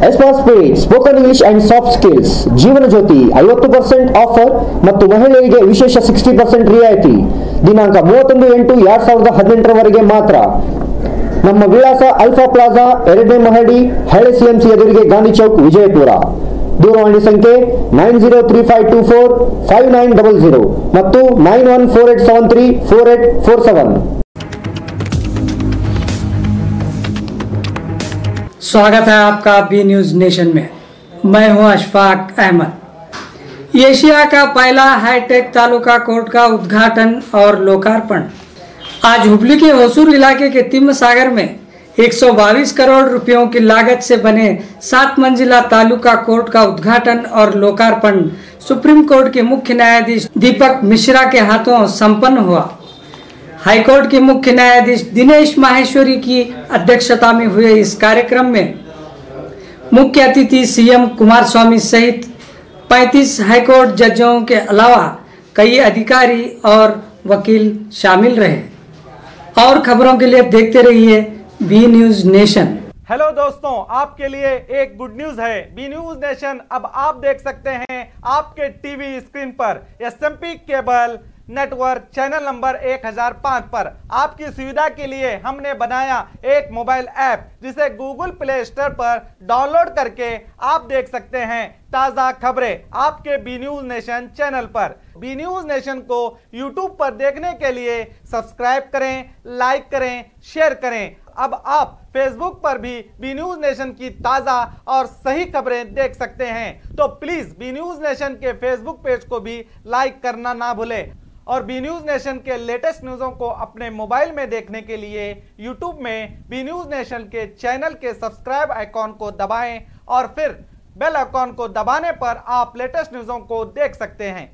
ಎಸ್ಪಾಸ್ speed spoken English and soft skills Jeevana Jyothi 50% offer ಮತ್ತು ಮಹಿಳೆಯರಿಗೆ ವಿಶೇಷ 60% ರಿಯಾಯಿತಿ ದಿನಾಂಕ 31/8/2018 ವರೆಗೆ ಮಾತ್ರ ನಮ್ಮ ವಿಳಾಸ ಅಲ್ಫಾ ಪ್ಲಾಜಾ 2ನೇ ಮಹಡಿ ಹಳೆ ಸಿಎಂಸಿ ಎದುರಿಗೆ ಗಾಂಧಿ ಚೌಕ್ ವಿಜಯಪುರ ದೂರವಾಣಿ ಸಂಖ್ಯೆ 9035245900 ಮತ್ತು 9148734847। स्वागत है आपका बी न्यूज नेशन में। मैं हूं अशफाक अहमद। एशिया का पहला हाईटेक तालुका कोर्ट का उद्घाटन और लोकार्पण आज हुबली के होसूर इलाके के तिम्म सागर में 122 करोड़ रुपयों की लागत से बने 7 मंजिला तालुका कोर्ट का उद्घाटन और लोकार्पण सुप्रीम कोर्ट के मुख्य न्यायाधीश दीपक मिश्रा के हाथों संपन्न हुआ। हाईकोर्ट के मुख्य न्यायाधीश दिनेश माहेश्वरी की अध्यक्षता में हुए इस कार्यक्रम में मुख्य अतिथि सीएम कुमारस्वामी सहित 35 हाईकोर्ट जजों के अलावा कई अधिकारी और वकील शामिल रहे। और खबरों के लिए देखते रहिए बी न्यूज नेशन। हेलो दोस्तों, आपके लिए एक गुड न्यूज है। बी न्यूज नेशन अब आप देख सकते हैं आपके टीवी स्क्रीन पर SMP cable network channel number 1005 पर। आपकी सुविधा के लिए हमने बनाया एक मोबाइल ऐप जिसे गूगल प्ले स्टोर पर डाउनलोड करके आप देख सकते हैं ताज़ा खबरें आपके बी न्यूज नेशन चैनल पर। बी न्यूज नेशन को यूट्यूब पर देखने के लिए सब्सक्राइब करें, लाइक करें, शेयर करें। अब आप फेसबुक पर भी बी न्यूज नेशन की ताज़ा और सही खबरें देख सकते हैं। तो प्लीज़ बी न्यूज नेशन के फेसबुक पेज को भी लाइक करना ना भूलें। और बी न्यूज नेशन के लेटेस्ट न्यूज़ों को अपने मोबाइल में देखने के लिए यूट्यूब में बी न्यूज नेशन के चैनल के सब्सक्राइब आइकॉन को दबाएं और फिर बेल आइकॉन को दबाने पर आप लेटेस्ट न्यूज़ों को देख सकते हैं।